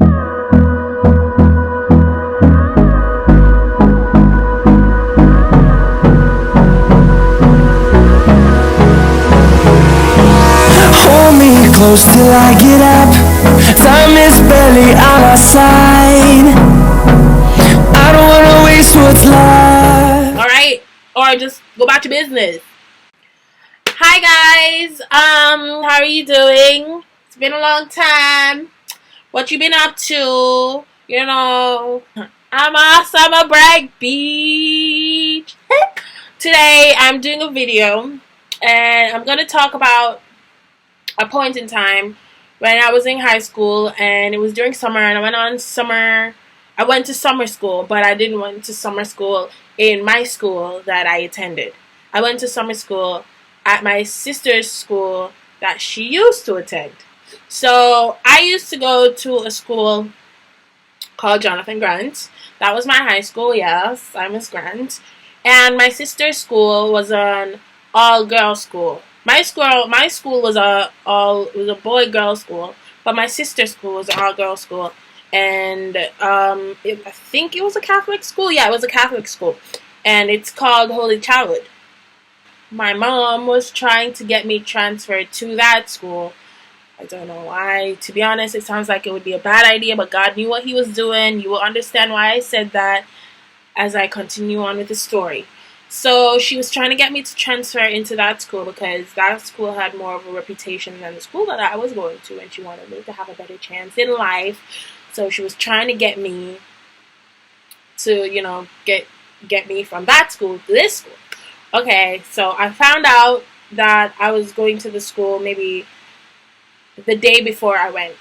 Hold me close till I get up. Time is barely on our side. I don't wanna waste what's left. Alright? Or just go back to business. Hi guys. How are you doing? It's been a long time. What you been up to? You know, I'm on summer break beach. Today I'm doing a video and I'm gonna talk about a point in time when I was in high school, and it was during summer, and I went to summer school, but I didn't went to summer school in my school that I attended. I went to summer school at my sister's school that she used to attend. So I used to go to a school called Jonathan Grant. That was my high school, yes, I'm Miss Grant. And my sister's school was an all-girls school. My school was a boy-girl school, but my sister's school was an all-girls school, and I think it was a Catholic school. Yeah, it was a Catholic school, and it's called Holy Childhood. My mom was trying to get me transferred to that school. I don't know why. To be honest, it sounds like it would be a bad idea, but God knew what He was doing. You will understand why I said that as I continue on with the story. So she was trying to get me to transfer into that school because that school had more of a reputation than the school that I was going to, and she wanted me to have a better chance in life. So she was trying to get me to, you know, get me from that school to this school. Okay, so I found out that I was going to the school maybe the day before I went.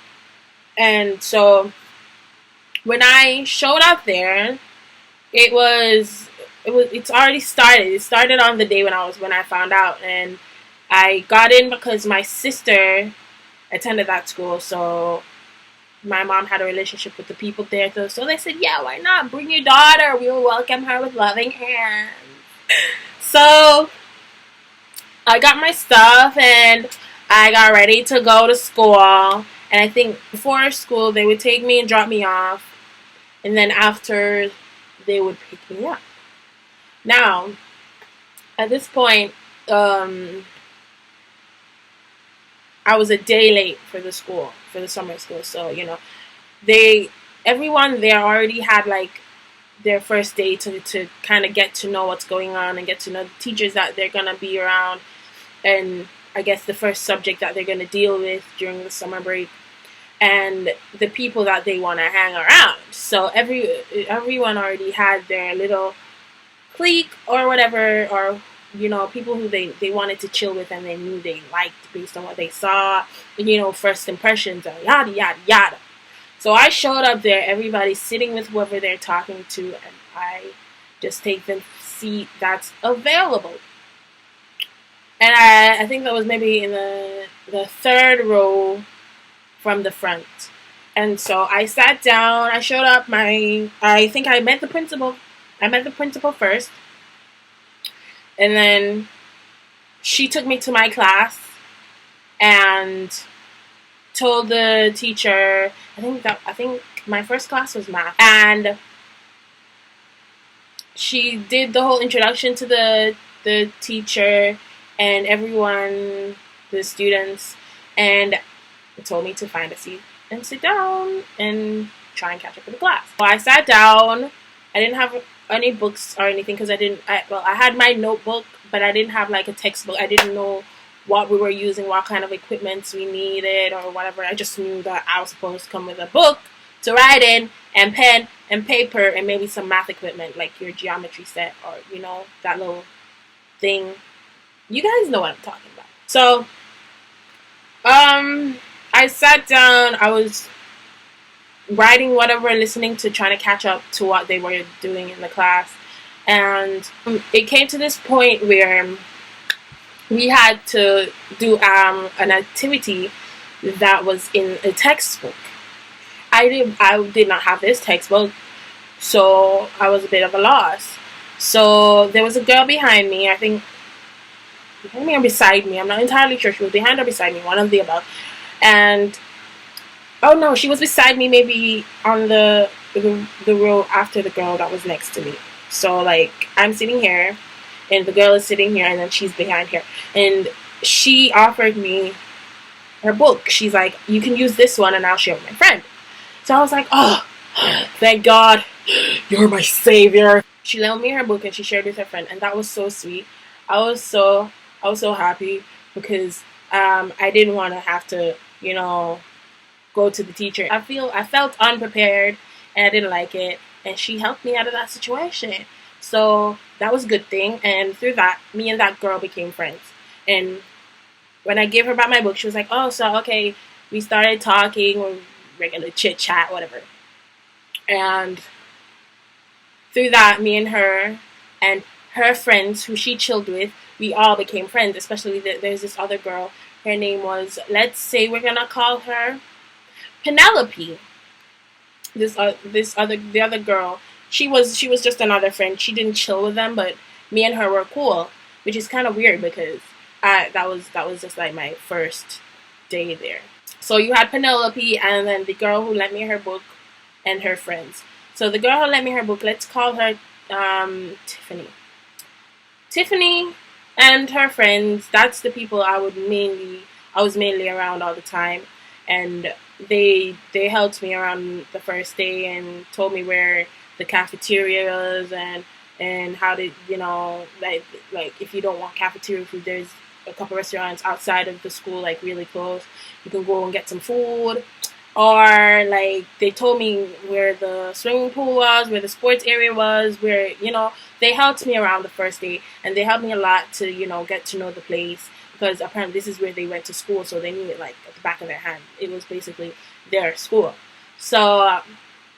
And so when I showed up there, it's already started. It started on the day when I found out, and I got in because my sister attended that school, so my mom had a relationship with the people there, so they said, yeah, why not? Bring your daughter. We will welcome her with loving hands. So I got my stuff and I got ready to go to school, and I think before school they would take me and drop me off, and then after they would pick me up. Now, at this point, I was a day late for the summer school. So, you know, everyone there already had like their first day to kind of get to know what's going on and get to know the teachers that they're going to be around, and I guess the first subject that they're going to deal with during the summer break, and the people that they want to hang around. So everyone already had their little clique or whatever, or you know, people who they wanted to chill with and they knew they liked based on what they saw, and, you know, first impressions and yada yada yada. So I showed up there, everybody's sitting with whoever they're talking to, and I just take the seat that's available. And I think that was maybe in the third row from the front. And so I sat down, I showed up, I think I met the principal. I met the principal first, and then she took me to my class and told the teacher, I think my first class was math, and she did the whole introduction to the teacher and everyone, the students, and told me to find a seat and sit down and try and catch up with the class. So I sat down. I didn't have any books or anything because I had my notebook, but I didn't have like a textbook. I didn't know what we were using, what kind of equipment we needed or whatever. I just knew that I was supposed to come with a book to write in, and pen and paper, and maybe some math equipment like your geometry set, or, you know, that little thing. You guys know what I'm talking about. So I sat down. I was writing whatever, listening to, trying to catch up to what they were doing in the class. And it came to this point where we had to do an activity that was in a textbook. I did not have this textbook, so I was a bit of a loss. So there was a girl behind me, I think behind me or beside me, I'm not entirely sure. She was behind or beside me, one of the above. And Oh no, she was beside me, maybe on the row after the girl that was next to me. So like I'm sitting here, and the girl is sitting here, and then she's behind here, and she offered me her book. She's like, "You can use this one, and I'll share with my friend." So I was like, "Oh, thank God, you're my savior." She lent me her book, and she shared with her friend, and that was so sweet. I was so I was so happy because I didn't want to have to, go to the teacher. I felt unprepared, and I didn't like it, and she helped me out of that situation. So that was a good thing, and through that, me and that girl became friends. And when I gave her back my book, she was like, "Oh, so okay." We started talking, regular chit chat, whatever. And through that, me and her friends who she chilled with, we all became friends. Especially there's this other girl. Her name was, let's say we're gonna call her Penelope. The other girl, she was just another friend. She didn't chill with them, but me and her were cool, which is kind of weird because that was just like my first day there. So you had Penelope, and then the girl who lent me her book, and her friends. So the girl who lent me her book, let's call her Tiffany. Tiffany and her friends. That's the people I was mainly around all the time, and they helped me around the first day and told me where the cafeteria was, and how to, like if you don't want cafeteria food, there's a couple restaurants outside of the school, like really close. You can go and get some food. Or like they told me where the swimming pool was, where the sports area was, where they helped me around the first day, and they helped me a lot to get to know the place, because apparently this is where they went to school, so they knew it like at the back of their hand. It was basically their school. So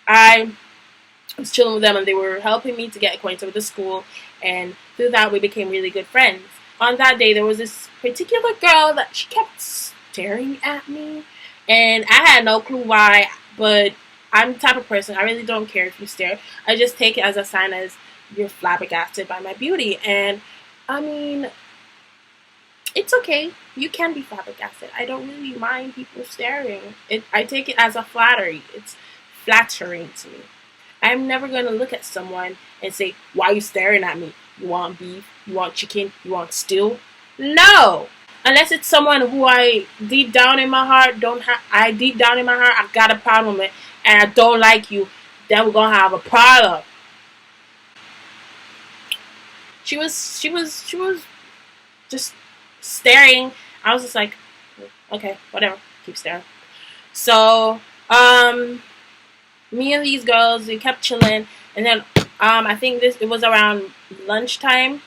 I was chilling with them, and they were helping me to get acquainted with the school, and through that we became really good friends. On that day, there was this particular girl that she kept staring at me, and I had no clue why, but I'm the type of person, I really don't care if you stare. I just take it as a sign as you're flabbergasted by my beauty. And I mean, it's okay. You can be flabbergasted. I don't really mind people staring. I take it as a flattery. It's flattering to me. I'm never going to look at someone and say, "Why are you staring at me? You want beef? You want chicken? You want stew?" No! Unless it's someone who I deep down in my heart don't have, I've got a problem with, and I don't like you, then we're gonna have a problem. She was just staring. I was just like, okay, whatever, keep staring. So, me and these girls, we kept chilling, and then I think it was around lunchtime.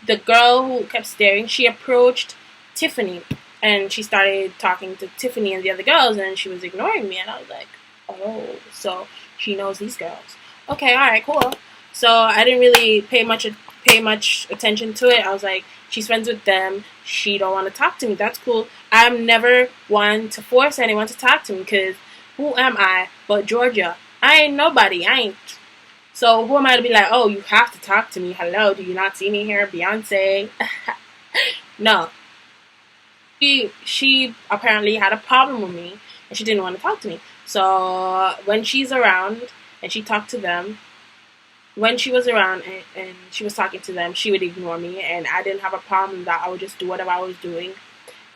The girl who kept staring, she approached Tiffany, and she started talking to Tiffany and the other girls, and she was ignoring me, and I was like, oh, so she knows these girls. Okay, all right, cool. So I didn't really pay much attention to it. I was like, she's friends with them. She don't want to talk to me. That's cool. I'm never one to force anyone to talk to me, because who am I but Georgia? I ain't nobody. I ain't. So who am I to be like, oh, you have to talk to me? Hello, do you not see me here, Beyonce? No. She apparently had a problem with me, and she didn't want to talk to me. So when she's around and she talked to them, when she was around and she was talking to them, she would ignore me, and I didn't have a problem with that. I would just do whatever I was doing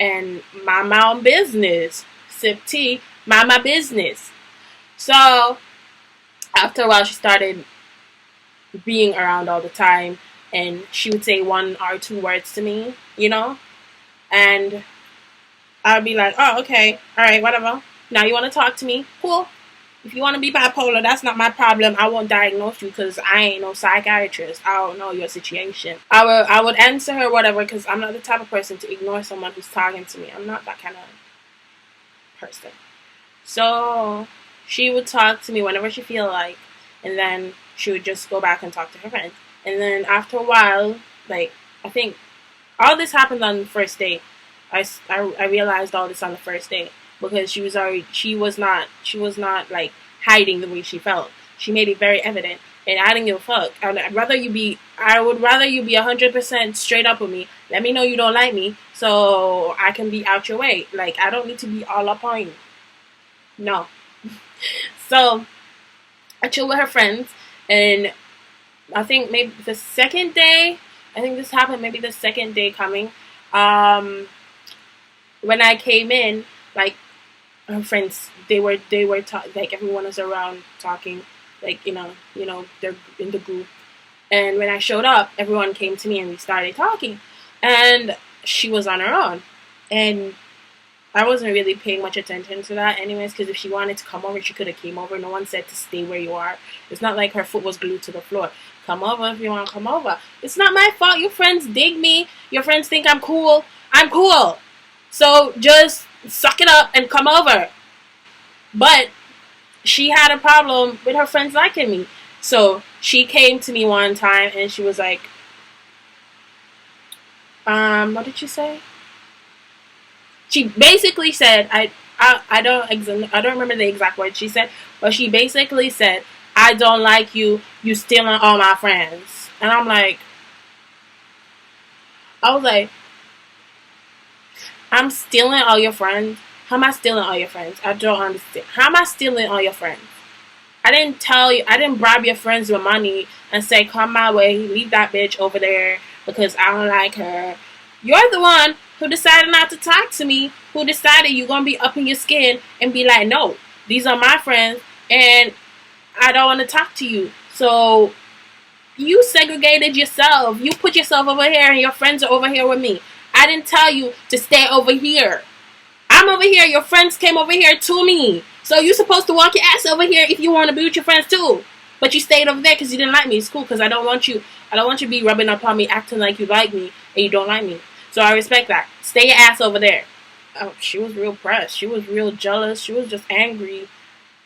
and mind my own business. Sip tea, mind my business. So after a while, she started being around all the time, and she would say one or two words to me, and I'd be like, oh, okay, all right, whatever. Now you want to talk to me? Cool. If you want to be bipolar, that's not my problem. I won't diagnose you, because I ain't no psychiatrist. I don't know your situation. I would answer her whatever, because I'm not the type of person to ignore someone who's talking to me. I'm not that kind of person. So she would talk to me whenever she feel like, and then she would just go back and talk to her friends. And then after a while, like, I think all this happened on the first day. I realized all this on the first day, because she was not like hiding the way she felt. She made it very evident, and I didn't give a fuck. I would rather you be 100% straight up with me. Let me know you don't like me, so I can be out your way. Like, I don't need to be all up on you. No. So I chill with her friends, and I think maybe the second day, I think this happened maybe the second day coming. Um, when I came in, like her friends, like everyone was around talking, like they're in the group. And when I showed up, everyone came to me and we started talking, and she was on her own, and I wasn't really paying much attention to that anyways, because if she wanted to come over, she could have came over. No one said to stay where you are. It's not like her foot was glued to the floor. Come over if you want to come over. It's not my fault. Your friends dig me. Your friends think I'm cool. I'm cool. So just suck it up and come over. But she had a problem with her friends liking me. So she came to me one time and she was like, what did she say? She basically said, I don't remember the exact words she said, but she basically said, I don't like you. You stealing all my friends. And I was like, I'm stealing all your friends? How am I stealing all your friends? I don't understand. How am I stealing all your friends? I didn't bribe your friends with money and say, come my way, leave that bitch over there because I don't like her. You're the one who decided not to talk to me, who decided you're going to be up in your skin and be like, no, these are my friends and I don't want to talk to you. So you segregated yourself. You put yourself over here and your friends are over here with me. I didn't tell you to stay over here. I'm over here. Your friends came over here to me. So you're supposed to walk your ass over here if you want to be with your friends too. But you stayed over there because you didn't like me. It's cool because I don't want you to be rubbing up on me, acting like you like me and you don't like me. So I respect that. Stay your ass over there. Oh, she was real pressed. She was real jealous. She was just angry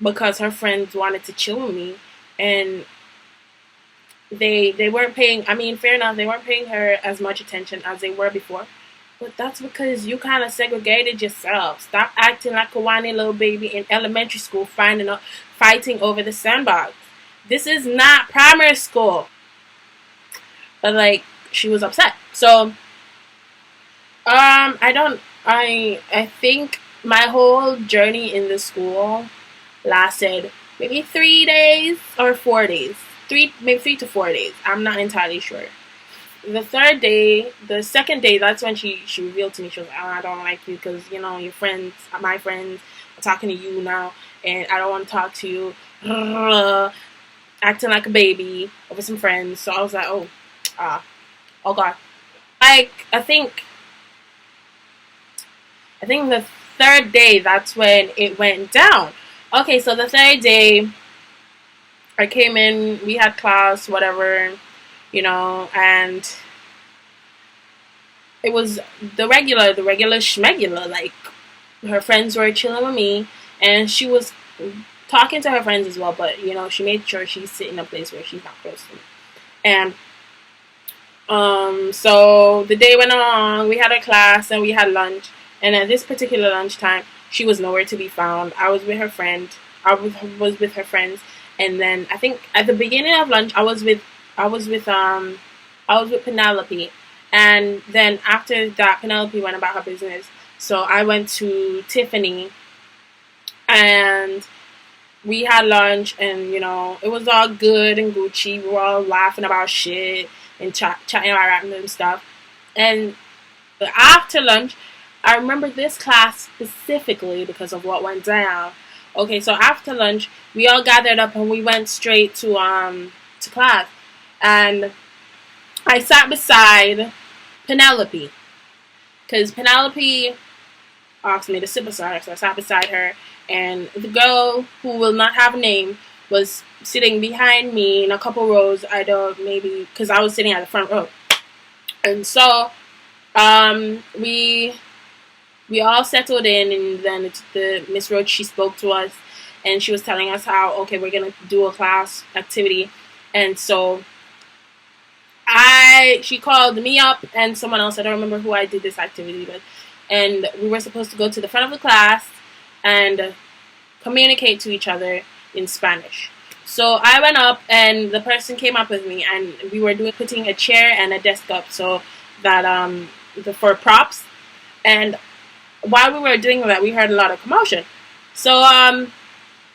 because her friends wanted to chill with me. And they weren't paying, I mean, fair enough, they weren't paying her as much attention as they were before. But that's because you kind of segregated yourself. Stop acting like a whiny little baby in elementary school fighting over the sandbox. This is not primary school. But, like, she was upset. So, I think my whole journey in the school lasted maybe 3 days or 4 days. Maybe 3 to 4 days. I'm not entirely sure. The second day, that's when she revealed to me. She was like, oh, I don't like you because, your friends, my friends, are talking to you now, and I don't want to talk to you. Acting like a baby over some friends. So I was like, oh God. Like, I think the third day, that's when it went down. Okay, so the third day, I came in, we had class, whatever, and it was the regular schmegular. Like, her friends were chilling with me, and she was talking to her friends as well, but, she made sure she's sitting in a place where she's not close to me. And, so the day went on, we had a class, and we had lunch, and at this particular lunchtime, she was nowhere to be found. I was with her friend, I was with her friends, and then I think at the beginning of lunch, I was with Penelope, and then after that, Penelope went about her business. So I went to Tiffany, and we had lunch, and it was all good and Gucci. We were all laughing about shit and chatting about random stuff. And after lunch, I remember this class specifically because of what went down. Okay, so after lunch, we all gathered up and we went straight to class, and I sat beside Penelope because Penelope asked me to sit beside her, so I sat beside her, and the girl who will not have a name was sitting behind me in a couple rows. I don't, maybe because I was sitting at the front row, and so we all settled in, and then the Miss Roach, she spoke to us, and she was telling us how, okay, we're gonna do a class activity, and so she called me up and someone else. I don't remember who I did this activity with, and we were supposed to go to the front of the class and communicate to each other in Spanish. So I went up, and the person came up with me, and we were putting a chair and a desk up so that for props. And while we were doing that, we heard a lot of commotion. So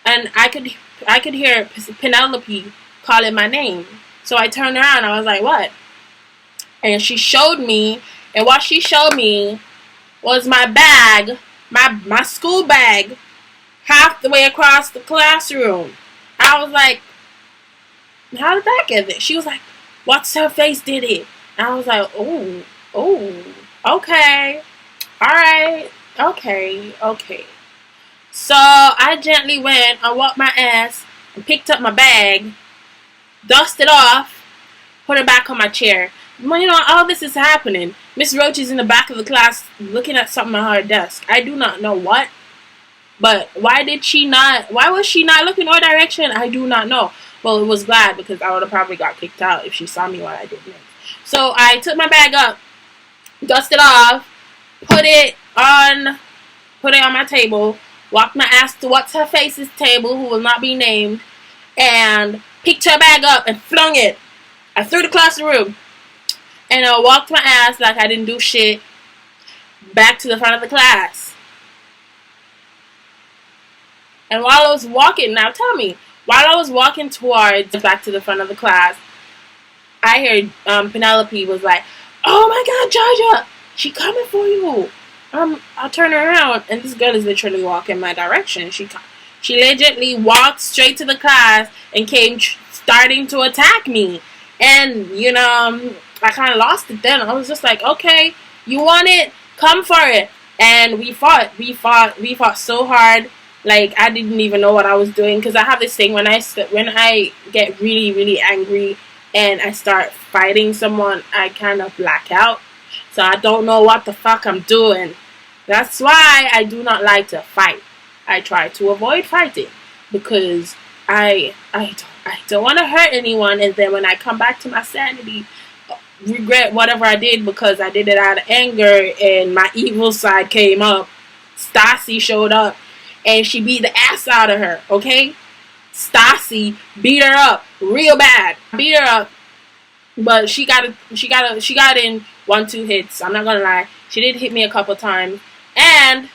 and I could hear Penelope calling my name. So I turned around. I was like, "What?" And she showed me, and what she showed me was my bag, my school bag, half the way across the classroom. I was like, "How did that get there?" She was like, "What's her face did it?" And I was like, "Oh, okay, all right, okay." So I gently went, I walked my ass, and picked up my bag, dusted off, put it back on my chair. Well, you know, all this is happening. Miss Roach is in the back of the class looking at something on her desk. I do not know what. But why was she not looking our direction? I do not know. Well, it was glad because I would have probably got kicked out if she saw me while I did this. So I took my bag up, dusted off, put it on my table, walked my ass to what's her face's table, who will not be named, and picked her bag up and flung it. I threw the classroom. And I walked my ass like I didn't do shit back to the front of the class. And while I was walking, now tell me, while I was walking towards back to the front of the class, I heard Penelope was like, "Oh my God, Georgia, she coming for you." I'll turn around, and this girl is literally walking my direction. She legitimately walked straight to the class and came starting to attack me. And, you know, I kind of lost it then. I was just like, "Okay, you want it? Come for it." And we fought so hard. Like, I didn't even know what I was doing, because I have this thing when I get really, really angry and I start fighting someone, I kind of black out. So I don't know what the fuck I'm doing. That's why I do not like to fight. I try to avoid fighting because I don't want to hurt anyone, and then when I come back to my sanity, regret whatever I did because I did it out of anger and my evil side came up. Stassi showed up and she beat the ass out of her, okay? Stassi beat her up real bad. Beat her up, but she got in 1-2 hits. I'm not gonna lie. She did hit me a couple times. And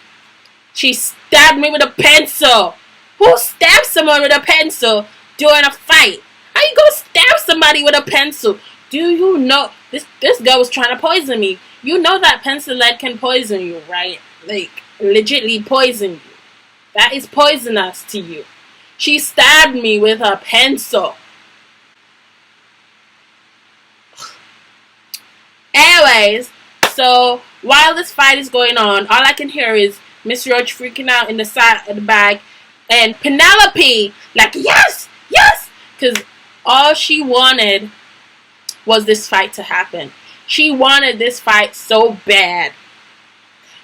she stabbed me with a pencil. Who stabs someone with a pencil during a fight? How you gonna stab somebody with a pencil? Do you know this girl was trying to poison me? You know that pencil lead can poison you, right? Like, legitly poison you. That is poisonous to you. She stabbed me with a pencil. Anyways, so while this fight is going on, all I can hear is Miss Roach freaking out in the side of the bag, and Penelope like, yes, because all she wanted was this fight to happen. She wanted this fight so bad.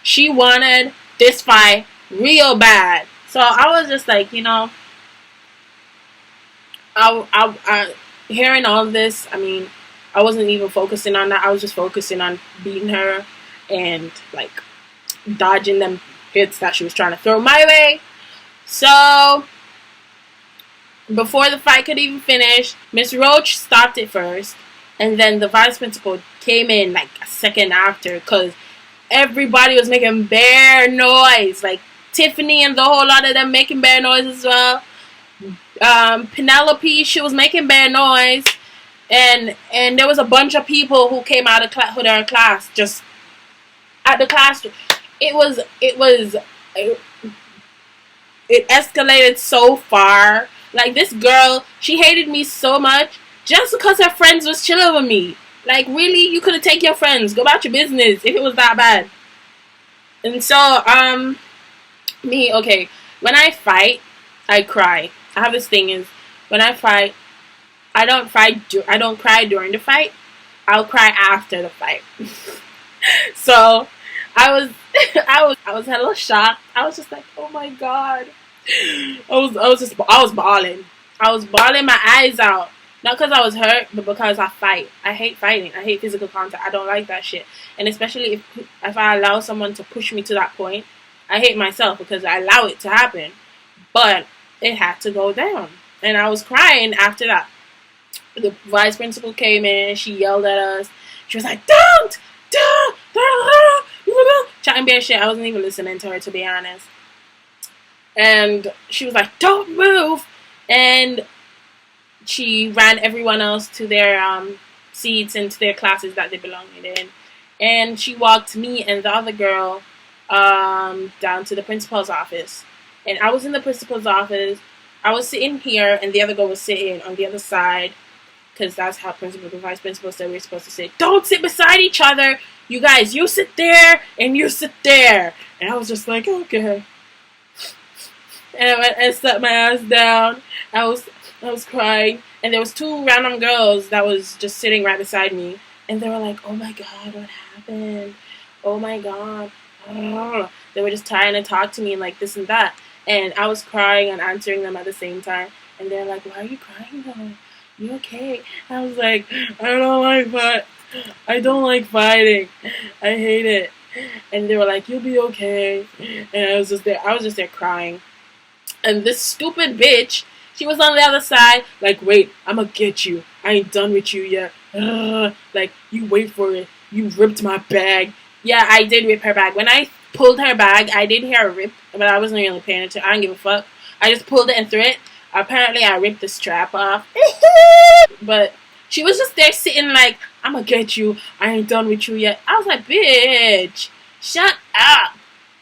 She wanted this fight real bad. So I was just like, you know, I hearing all this, I mean, I wasn't even focusing on that. I was just focusing on beating her and, like, dodging them hits that she was trying to throw my way. So, before the fight could even finish, Miss Roach stopped it first. And then the vice principal came in, like, a second after. Because everybody was making bare noise. Like, Tiffany and the whole lot of them making bare noise as well. Penelope, she was making bare noise. And there was a bunch of people who came out of her class, just at the classroom. It escalated so far. Like, this girl, she hated me so much just because her friends was chilling with me. Like, really? You could have taken your friends. Go about your business if it was that bad. And so, when I fight, I cry. I have this thing is, when I fight, I don't cry during the fight. I'll cry after the fight. So I was hella shocked. I was just like, oh my God. I was bawling. I was bawling my eyes out. Not because I was hurt, but because I fight. I hate fighting. I hate physical contact. I don't like that shit. And especially if I allow someone to push me to that point, I hate myself because I allow it to happen. But it had to go down. And I was crying after that. The vice principal came in, she yelled at us. She was like, don't, chatting bare shit. I wasn't even listening to her, to be honest. And she was like, "Don't move!" And she ran everyone else to their seats and to their classes that they belonged in. And she walked me and the other girl down to the principal's office. And I was in the principal's office. I was sitting here, and the other girl was sitting on the other side, because that's how principal and vice principal said we were supposed to sit. Don't sit beside each other. You guys, you sit there and you sit there. And I was just like, okay. And I went and sat my ass down. I was crying, and there was two random girls that was just sitting right beside me, and they were like, "Oh my God, what happened? Oh my God." Oh. They were just trying to talk to me and like this and that, and I was crying and answering them at the same time, and they're like, "Why are you crying though? You okay?" I was like, I don't like fighting. I hate it." And they were like, "You'll be okay." And I was just there crying. And this stupid bitch, she was on the other side, like, "Wait, I'ma get you. I ain't done with you yet. Ugh. Like, you wait for it. You ripped my bag." Yeah, I did rip her bag. When I pulled her bag, I did hear a rip, but I wasn't really paying attention. I don't give a fuck. I just pulled it and threw it. Apparently, I ripped the strap off. But she was just there sitting like, "I'ma get you. I ain't done with you yet." I was like, "Bitch, shut up.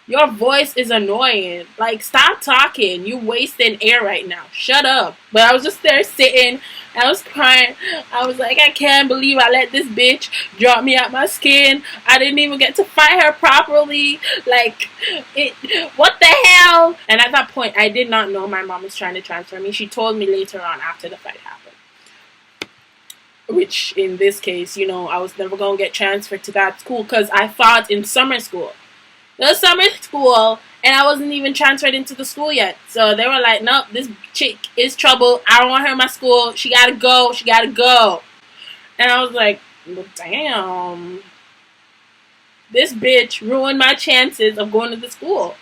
Your voice is annoying. Like, stop talking. You wasting air right now. Shut up." But I was just there sitting. I was crying. I was like, "I can't believe I let this bitch drop me out my skin. I didn't even get to fight her properly. Like, what the hell?" And at that point, I did not know my mom was trying to transfer me. She told me later on after the fight happened. Which, in this case, I was never going to get transferred to that school because I fought in summer school. The summer school, and I wasn't even transferred into the school yet. So they were like, "Nope, this chick is trouble. I don't want her in my school. She gotta go. She gotta go." And I was like, well, damn. This bitch ruined my chances of going to the school.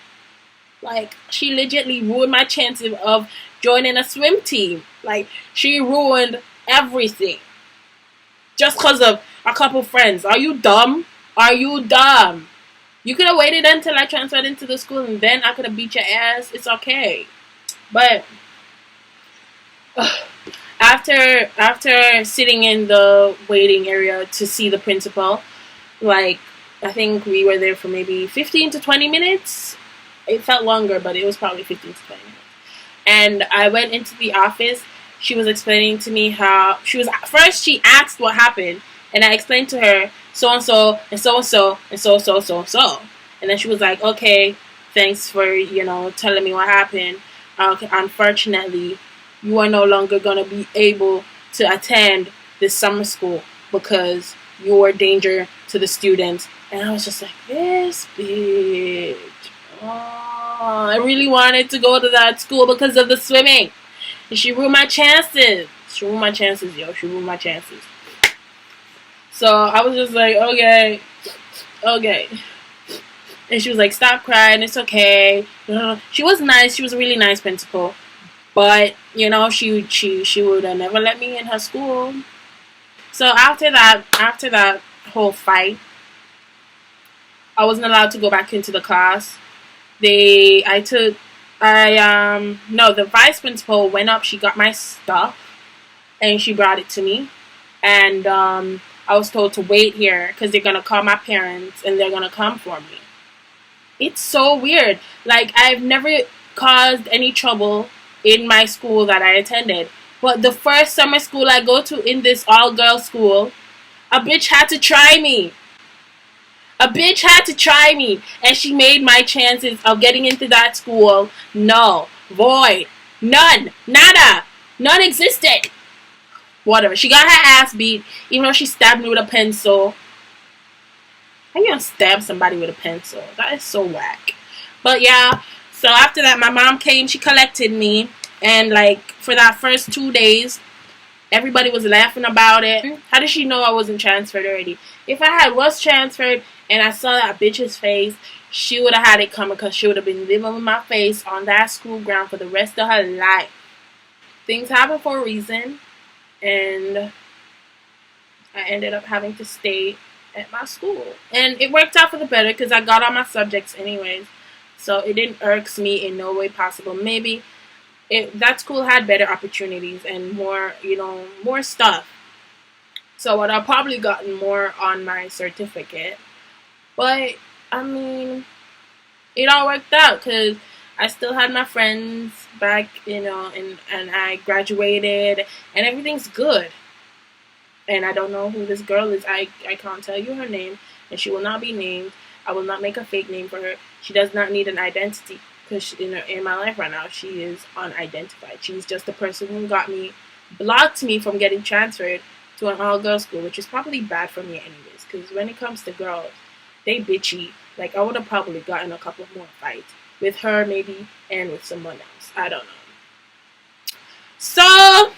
Like, she legitimately ruined my chances of joining a swim team. Like, she ruined everything. Just because of a couple friends. Are you dumb? Are you dumb? You could have waited until I transferred into the school, and then I could have beat your ass. It's okay. But after sitting in the waiting area to see the principal, like, I think we were there for maybe 15 to 20 minutes. It felt longer, but it was probably 15 to 20 minutes. And I went into the office. She was explaining to me how she asked what happened, and I explained to her so and so and so and so and so. And then she was like, "Okay, thanks for telling me what happened. Unfortunately, you are no longer gonna be able to attend this summer school because you are a danger to the students." And I was just like, "This bitch. Oh, I really wanted to go to that school because of the swimming. And she ruined my chances. She ruined my chances, yo. She ruined my chances." So I was just like, okay. And she was like, "Stop crying. It's okay." She was nice. She was a really nice principal. But, she would have never let me in her school. So after that whole fight, I wasn't allowed to go back into the class. The vice principal went up. She got my stuff and she brought it to me. And I was told to wait here because they're going to call my parents and they're going to come for me. It's so weird. Like, I've never caused any trouble in my school that I attended. But the first summer school I go to in this all-girls school, a bitch had to try me. A bitch had to try me. And she made my chances of getting into that school null, void, none, nada, non-existent. Whatever. She got her ass beat, even though she stabbed me with a pencil. How you gonna stab somebody with a pencil? That is so whack. But yeah, so after that, my mom came, she collected me, and like, for that first 2 days, everybody was laughing about it. How did she know I wasn't transferred already? If I was transferred and I saw that bitch's face, she would have had it coming because she would have been living with my face on that school ground for the rest of her life. Things happen for a reason, and I ended up having to stay at my school. And it worked out for the better because I got all my subjects anyways. So it didn't irks me in no way possible. Maybe that school had better opportunities and more, more stuff. So I would have probably gotten more on my certificate. But I mean, it all worked out because I still had my friends back, and I graduated and everything's good. And I don't know who this girl is. I can't tell you her name, and she will not be named. I will not make a fake name for her. She does not need an identity because in my life right now, she is unidentified. She's just the person who blocked me from getting transferred to an all-girls school, which is probably bad for me anyways. Because when it comes to girls, they bitchy. Like, I would have probably gotten a couple more fights with her maybe and with someone else. I don't know. So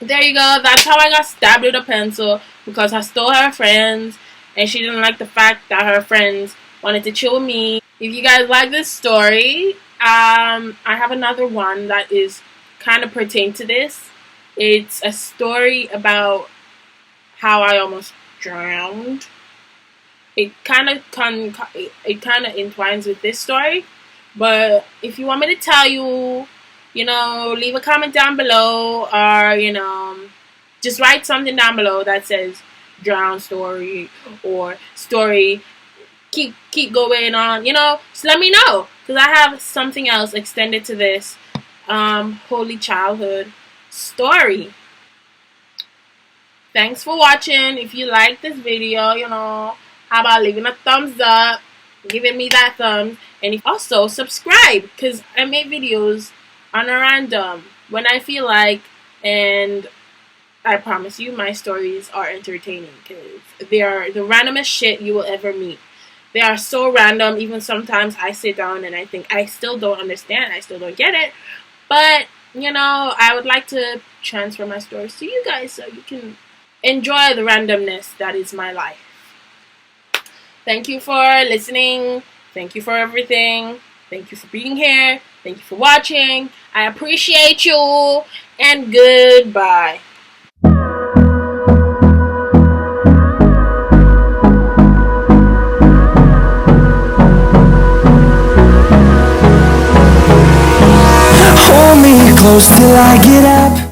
there you go. That's how I got stabbed with a pencil, because I stole her friends and she didn't like the fact that her friends wanted to chill with me. If you guys like this story, I have another one that is kind of pertain to this. It's a story about how I almost drowned. It kind of entwines with this story, but if you want me to tell you, leave a comment down below, or just write something down below that says drown story or story keep going on, just let me know, because I have something else extended to this holy childhood story. Thanks for watching. If you like this video, how about leaving a thumbs up, giving me that thumb, and also subscribe, because I make videos on a random when I feel like, and I promise you my stories are entertaining, because they are the randomest shit you will ever meet. They are so random. Even sometimes I sit down and I think I still don't understand, I still don't get it, but I would like to transfer my stories to you guys so you can enjoy the randomness that is my life. Thank you for listening. Thank you for everything. Thank you for being here. Thank you for watching. I appreciate you. And goodbye. Hold me close till I get up.